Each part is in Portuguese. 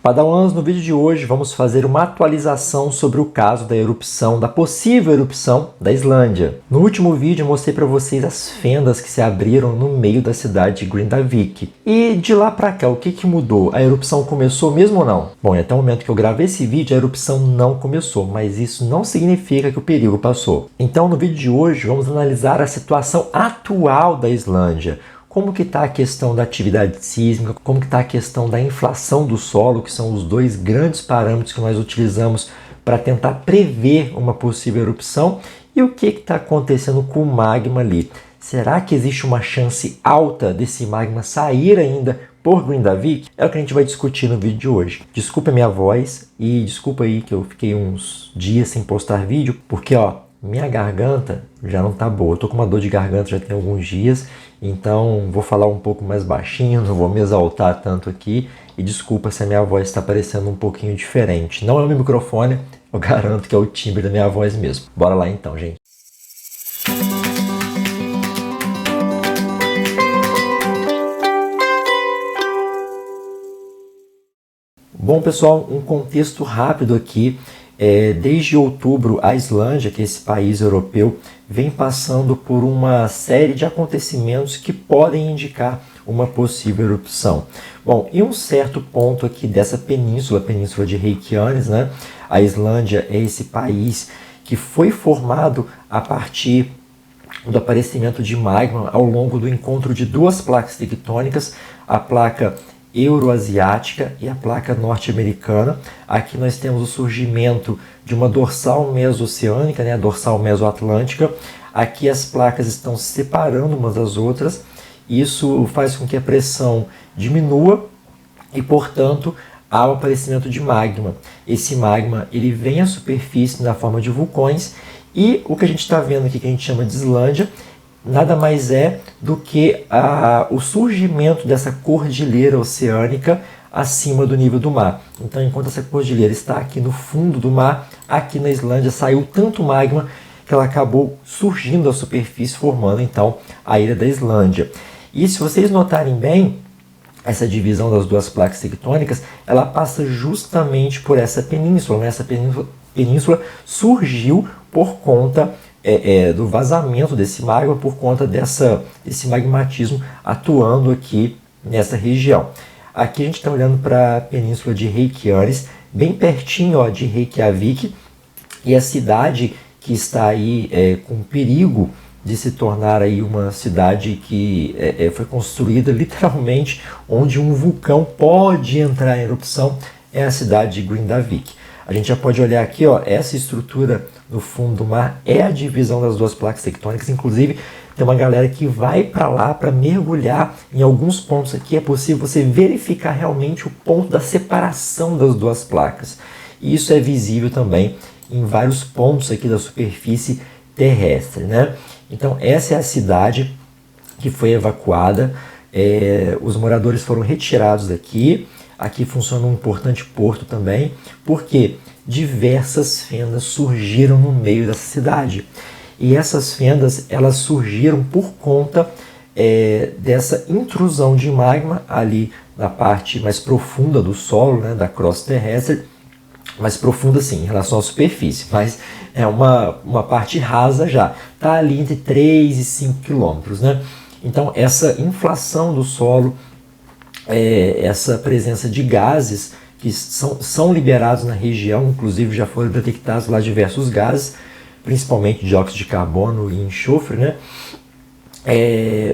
Padawans, no vídeo de hoje vamos fazer uma atualização sobre o caso da possível erupção da Islândia. No último vídeo eu mostrei para vocês as fendas que se abriram no meio da cidade de Grindavik. E de lá para cá, o que mudou? A erupção começou mesmo ou não? Bom, e até o momento que eu gravei esse vídeo, a erupção não começou, mas isso não significa que o perigo passou. Então, no vídeo de hoje, vamos analisar a situação atual da Islândia. Como que está a questão da atividade sísmica, como que está a questão da inflação do solo, que são os dois grandes parâmetros que nós utilizamos para tentar prever uma possível erupção, e o que está acontecendo com o magma ali. Será que existe uma chance alta desse magma sair ainda por Grindavik? É o que a gente vai discutir no vídeo de hoje. Desculpa a minha voz e desculpa aí que eu fiquei uns dias sem postar vídeo, porque minha garganta já não tá boa. Eu tô com uma dor de garganta já tem alguns dias, então vou falar um pouco mais baixinho, não vou me exaltar tanto aqui. E desculpa se a minha voz está parecendo um pouquinho diferente. Não é o meu microfone, eu garanto que é o timbre da minha voz mesmo. Bora lá então, gente. Bom, pessoal, um contexto rápido aqui. Desde outubro, a Islândia, que é esse país europeu, vem passando por uma série de acontecimentos que podem indicar uma possível erupção. Bom, em um certo ponto aqui dessa península, a península de Reykjanes, né? A Islândia é esse país que foi formado a partir do aparecimento de magma ao longo do encontro de duas placas tectônicas, a placa euroasiática e a placa norte-americana. Aqui nós temos o surgimento de uma dorsal meso-oceânica, né, a dorsal meso-atlântica. Aqui as placas estão se separando umas das outras. Isso faz com que a pressão diminua e, portanto, há o aparecimento de magma. Esse magma ele vem à superfície na forma de vulcões, e o que a gente está vendo aqui, que a gente chama de Islândia, nada mais é do que o surgimento dessa cordilheira oceânica acima do nível do mar. Então, enquanto essa cordilheira está aqui no fundo do mar, aqui na Islândia saiu tanto magma que ela acabou surgindo à superfície, formando então a ilha da Islândia. E se vocês notarem bem, essa divisão das duas placas tectônicas, ela passa justamente por essa península, né? Essa península surgiu por conta do vazamento desse magma, por conta desse magmatismo atuando aqui nessa região. Aqui a gente está olhando para a península de Reykjanes, bem pertinho de Reykjavik, e a cidade que está aí com perigo de se tornar aí uma cidade que foi construída literalmente onde um vulcão pode entrar em erupção, é a cidade de Grindavik. A gente já pode olhar aqui, essa estrutura no fundo do mar é a divisão das duas placas tectônicas. Inclusive, tem uma galera que vai para lá para mergulhar em alguns pontos aqui. É possível você verificar realmente o ponto da separação das duas placas. E isso é visível também em vários pontos aqui da superfície terrestre, né? Então, essa é a cidade que foi evacuada. Os moradores foram retirados daqui. Aqui funciona um importante porto também, porque diversas fendas surgiram no meio dessa cidade. E essas fendas, elas surgiram por conta dessa intrusão de magma ali na parte mais profunda do solo, né, da crosta terrestre, mais profunda sim, em relação à superfície, mas é uma parte rasa já, está ali entre 3 e 5 quilômetros, né? Então essa inflação do solo, essa presença de gases que são liberados na região, inclusive já foram detectados lá diversos gases, principalmente dióxido de carbono e enxofre, né?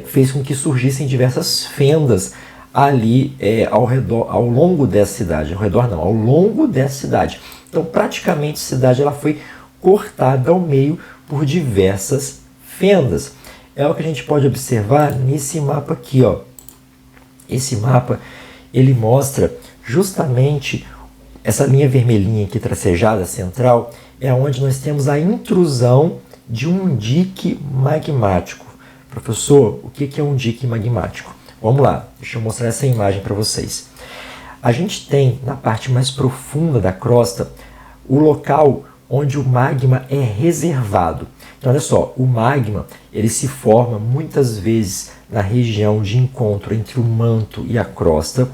Fez com que surgissem diversas fendas ali ao longo dessa cidade, ao longo dessa cidade. Então praticamente a cidade ela foi cortada ao meio por diversas fendas. É o que a gente pode observar nesse mapa aqui, Esse mapa ele mostra justamente essa linha vermelhinha aqui tracejada central, é onde nós temos a intrusão de um dique magmático. Professor, o que é um dique magmático? Vamos lá, deixa eu mostrar essa imagem para vocês. A gente tem na parte mais profunda da crosta o local onde o magma é reservado. Então, olha só, o magma ele se forma muitas vezes na região de encontro entre o manto e a crosta,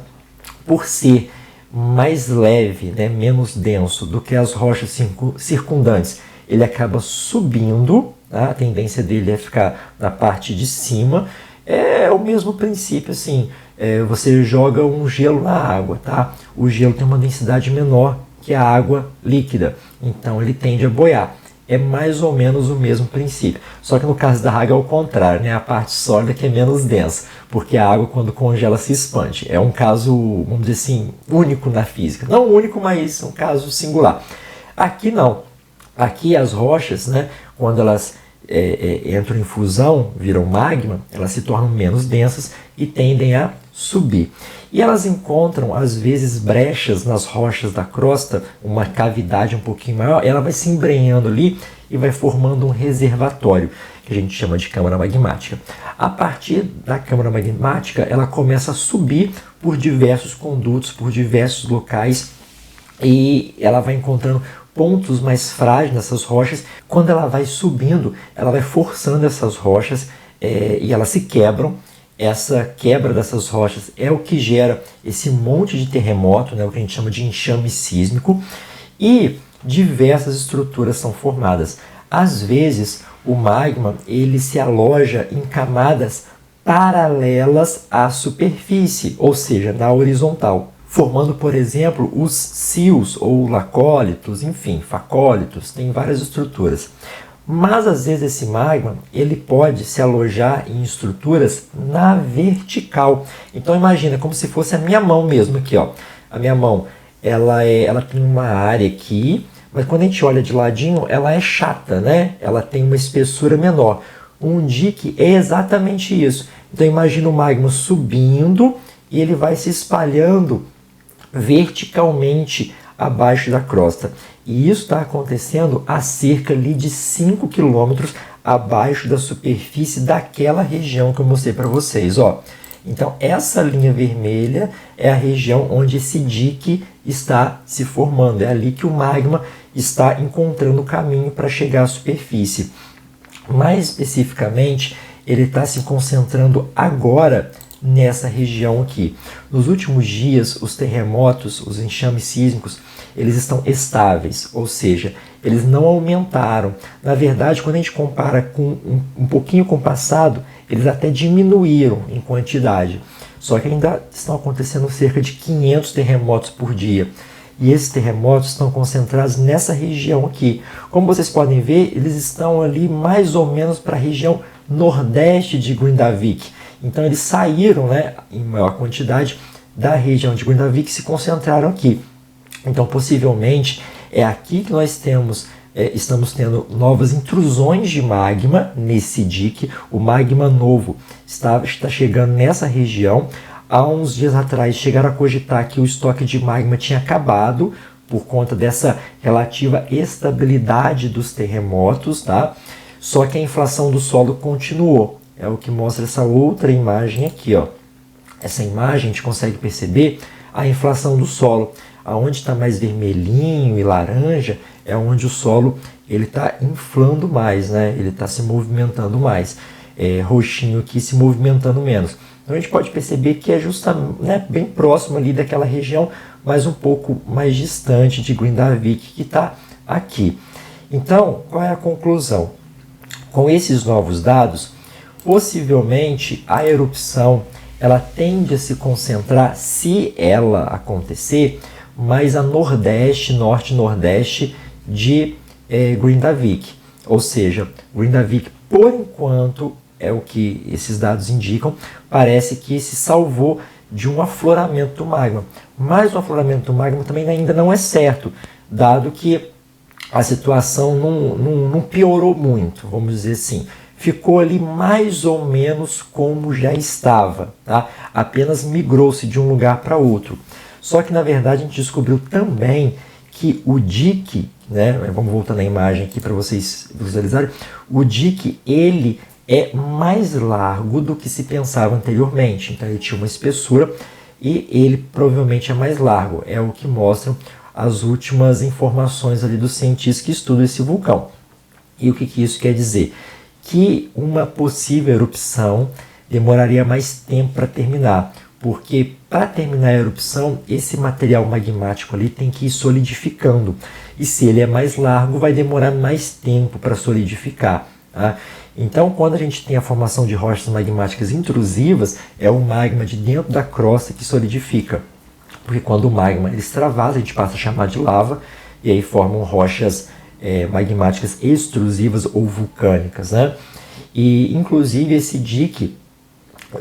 por ser mais leve, né, menos denso do que as rochas circundantes, ele acaba subindo, tá? A tendência dele é ficar na parte de cima. É o mesmo princípio, assim, você joga um gelo na água, tá? O gelo tem uma densidade menor que a água líquida, então ele tende a boiar. É mais ou menos o mesmo princípio. Só que no caso da água é o contrário, né? A parte sólida que é menos densa, porque a água quando congela se expande. É um caso, vamos dizer assim, único na física. Não único, mas um caso singular. Aqui não. Aqui as rochas, né, quando elas entram em fusão, viram magma, elas se tornam menos densas e tendem a subir. E elas encontram, às vezes, brechas nas rochas da crosta, uma cavidade um pouquinho maior, ela vai se embrenhando ali e vai formando um reservatório, que a gente chama de câmara magmática. A partir da câmara magmática, ela começa a subir por diversos condutos, por diversos locais, e ela vai encontrando pontos mais frágeis nessas rochas. Quando ela vai subindo, ela vai forçando essas rochas e elas se quebram. Essa quebra dessas rochas é o que gera esse monte de terremoto, né, o que a gente chama de enxame sísmico, e diversas estruturas são formadas. Às vezes, o magma ele se aloja em camadas paralelas à superfície, ou seja, na horizontal, formando, por exemplo, os síls ou lacólitos, enfim, facólitos, tem várias estruturas. Mas às vezes esse magma ele pode se alojar em estruturas na vertical. Então imagina como se fosse a minha mão mesmo aqui, ó. A minha mão ela tem uma área aqui, mas quando a gente olha de ladinho ela é chata, né? Ela tem uma espessura menor. Um dique é exatamente isso. Então imagina o magma subindo e ele vai se espalhando verticalmente abaixo da crosta. E isso está acontecendo a cerca ali de 5 km abaixo da superfície daquela região que eu mostrei para vocês. Ó. Então, essa linha vermelha é a região onde esse dique está se formando. É ali que o magma está encontrando o caminho para chegar à superfície. Mais especificamente, ele está se concentrando agora nessa região aqui. Nos últimos dias, os terremotos, os enxames sísmicos, eles estão estáveis, ou seja, eles não aumentaram. Na verdade, quando a gente compara com um pouquinho com o passado, eles até diminuíram em quantidade. Só que ainda estão acontecendo cerca de 500 terremotos por dia. E esses terremotos estão concentrados nessa região aqui. Como vocês podem ver, eles estão ali mais ou menos para a região nordeste de Grindavik. Então eles saíram, né, em maior quantidade da região de Grindavik e se concentraram aqui. Então possivelmente é aqui que nós estamos tendo novas intrusões de magma nesse dique. O magma novo está chegando nessa região. Há uns dias atrás chegaram a cogitar que o estoque de magma tinha acabado por conta dessa relativa estabilidade dos terremotos, tá? Só que a inflação do solo continuou. É o que mostra essa outra imagem aqui, ó. Essa imagem a gente consegue perceber a inflação do solo. Aonde está mais vermelhinho e laranja é onde o solo ele está inflando mais, né? Ele está se movimentando mais. Roxinho aqui se movimentando menos. Então a gente pode perceber que é justamente, né, bem próximo ali daquela região, mas um pouco mais distante de Grindavik, que está aqui. Então, qual é a conclusão? Com esses novos dados, possivelmente a erupção ela tende a se concentrar, se ela acontecer, mais a nordeste, norte-nordeste de Grindavik. Ou seja, Grindavik, por enquanto, é o que esses dados indicam, parece que se salvou de um afloramento do magma. Mas o afloramento do magma também ainda não é certo, dado que a situação não piorou muito, vamos dizer assim. Ficou ali mais ou menos como já estava, tá? Apenas migrou-se de um lugar para outro. Só que, na verdade, a gente descobriu também que o dique, né? Vamos voltar na imagem aqui para vocês visualizarem, o dique, ele é mais largo do que se pensava anteriormente. Então ele tinha uma espessura e ele provavelmente é mais largo. É o que mostram as últimas informações ali dos cientistas que estudam esse vulcão. E o que isso quer dizer? Que uma possível erupção demoraria mais tempo para terminar, porque para terminar a erupção, esse material magmático ali tem que ir solidificando. E se ele é mais largo, vai demorar mais tempo para solidificar. Tá? Então, quando a gente tem a formação de rochas magmáticas intrusivas, é o magma de dentro da crosta que solidifica. Porque quando o magma ele extravasa, a gente passa a chamar de lava, e aí formam rochas magmáticas extrusivas ou vulcânicas. Né? E, inclusive, esse dique,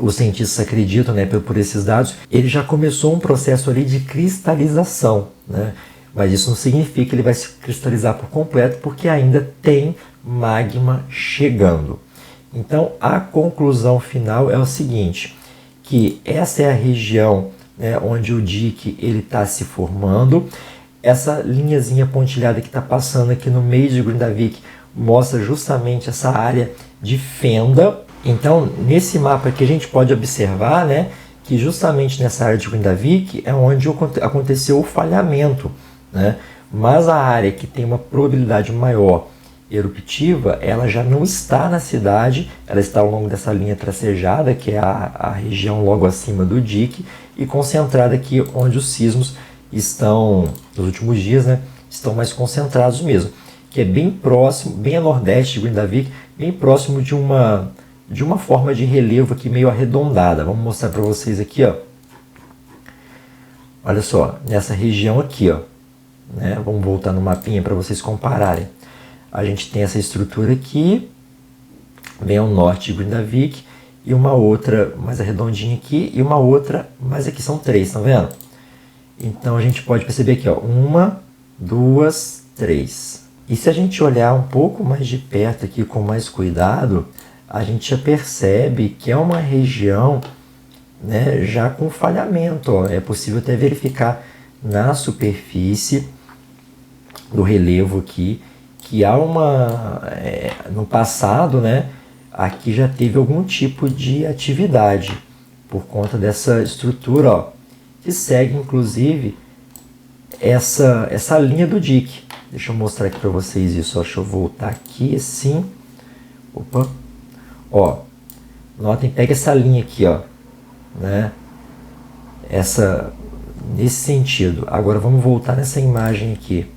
os cientistas acreditam, né, por esses dados, ele já começou um processo ali de cristalização, né? Mas isso não significa que ele vai se cristalizar por completo, porque ainda tem magma chegando. Então, a conclusão final é o seguinte, que essa é a região, né, onde o dique está se formando. Essa linhazinha pontilhada que está passando aqui no meio de Grindavik mostra justamente essa área de fenda. Então, nesse mapa aqui a gente pode observar, né, que justamente nessa área de Grindavik é onde aconteceu o falhamento, né? Mas a área que tem uma probabilidade maior eruptiva, ela já não está na cidade, ela está ao longo dessa linha tracejada, que é a região logo acima do dique, e concentrada aqui onde os sismos estão, nos últimos dias, né, estão mais concentrados mesmo, que é bem próximo, bem a nordeste de Grindavik, bem próximo de uma forma de relevo aqui meio arredondada. Vamos mostrar para vocês aqui, ó. Olha só, nessa região aqui, ó, né? Vamos voltar no mapinha para vocês compararem. A gente tem essa estrutura aqui, bem ao norte de Grindavik, e uma outra mais arredondinha aqui, e uma outra, mas aqui são três, tá vendo? Então a gente pode perceber aqui, ó, 1, 2, 3. E se a gente olhar um pouco mais de perto aqui, com mais cuidado, a gente já percebe que é uma região, né, já com falhamento. Ó. É possível até verificar na superfície do relevo aqui que há no passado, né, aqui já teve algum tipo de atividade por conta dessa estrutura, ó, que segue inclusive essa linha do dique. Deixa eu mostrar aqui para vocês isso. Ó. Deixa eu voltar aqui assim. Opa. Ó, notem, pega essa linha aqui, ó, né? Nesse sentido. Agora vamos voltar nessa imagem aqui.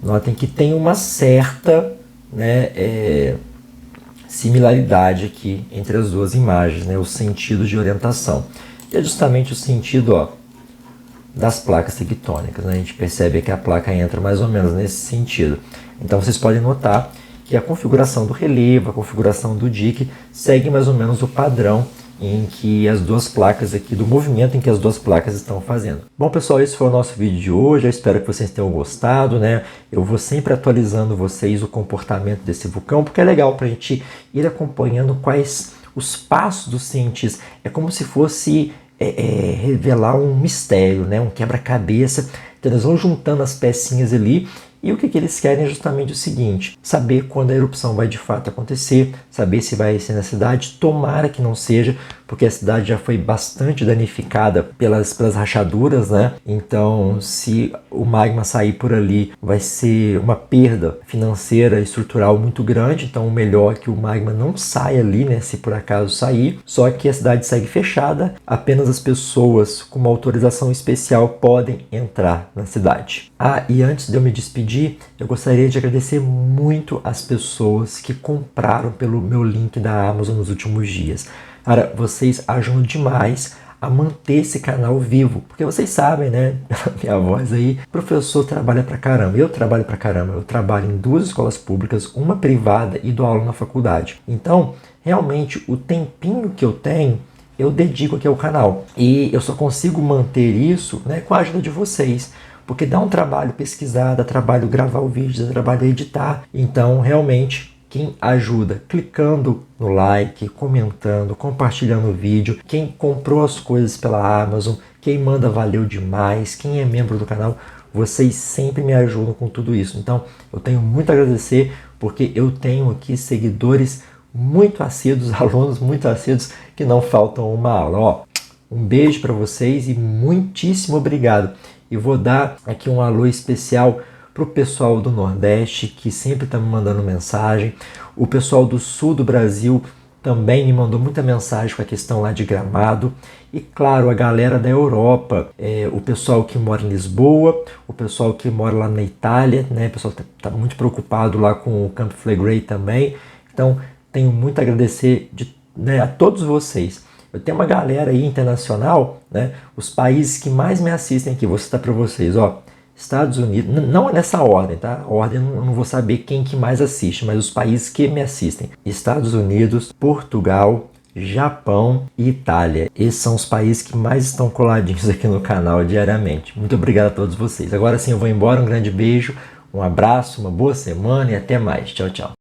Notem que tem uma certa, né, similaridade aqui entre as duas imagens, né, os sentidos de orientação. E é justamente o sentido, ó, das placas tectônicas. Né? A gente percebe que a placa entra mais ou menos nesse sentido. Então vocês podem notar que a configuração do relevo, a configuração do dique segue mais ou menos o padrão em que as duas placas aqui, do movimento em que as duas placas estão fazendo. Bom pessoal, esse foi o nosso vídeo de hoje, eu espero que vocês tenham gostado, né? Eu vou sempre atualizando vocês o comportamento desse vulcão, porque é legal para a gente ir acompanhando quais os passos dos cientistas. É como se fosse revelar um mistério, né? Um quebra-cabeça. Então eles vão juntando as pecinhas ali. E o que eles querem é justamente o seguinte, saber quando a erupção vai de fato acontecer, saber se vai ser na cidade, tomara que não seja, porque a cidade já foi bastante danificada pelas rachaduras, né? Então, se o magma sair por ali, vai ser uma perda financeira e estrutural muito grande, então o melhor é que o magma não saia ali, né? Se por acaso sair, só que a cidade segue fechada, apenas as pessoas com uma autorização especial podem entrar na cidade. Ah, e antes de eu me despedir, eu gostaria de agradecer muito as pessoas que compraram pelo meu link da Amazon nos últimos dias. Cara, vocês ajudam demais a manter esse canal vivo, porque vocês sabem, né, pela minha voz aí, o professor trabalha pra caramba, eu trabalho pra caramba, eu trabalho em 2 escolas públicas, uma privada e dou aula na faculdade. Então, realmente, o tempinho que eu tenho, eu dedico aqui ao canal. E eu só consigo manter isso, né, com a ajuda de vocês. Porque dá um trabalho pesquisar, dá trabalho gravar o vídeo, dá trabalho editar. Então, realmente, quem ajuda clicando no like, comentando, compartilhando o vídeo, quem comprou as coisas pela Amazon, quem manda valeu demais, quem é membro do canal, vocês sempre me ajudam com tudo isso. Então, eu tenho muito a agradecer, porque eu tenho aqui seguidores muito assíduos, alunos muito assíduos, que não faltam uma aula. Ó, um beijo para vocês e muitíssimo obrigado. E vou dar aqui um alô especial para o pessoal do Nordeste, que sempre está me mandando mensagem. O pessoal do Sul do Brasil também me mandou muita mensagem com a questão lá de Gramado. E claro, a galera da Europa, o pessoal que mora em Lisboa, o pessoal que mora lá na Itália, né? O pessoal tá muito preocupado lá com o Camp Flegrei também. Então, tenho muito a agradecer né, a todos vocês. Eu tenho uma galera aí internacional, né? Os países que mais me assistem aqui, vou citar para vocês, ó. Estados Unidos, não é nessa ordem, tá? A ordem eu não vou saber quem que mais assiste, mas os países que me assistem. Estados Unidos, Portugal, Japão e Itália. Esses são os países que mais estão coladinhos aqui no canal diariamente. Muito obrigado a todos vocês. Agora sim eu vou embora, um grande beijo, um abraço, uma boa semana e até mais. Tchau, tchau.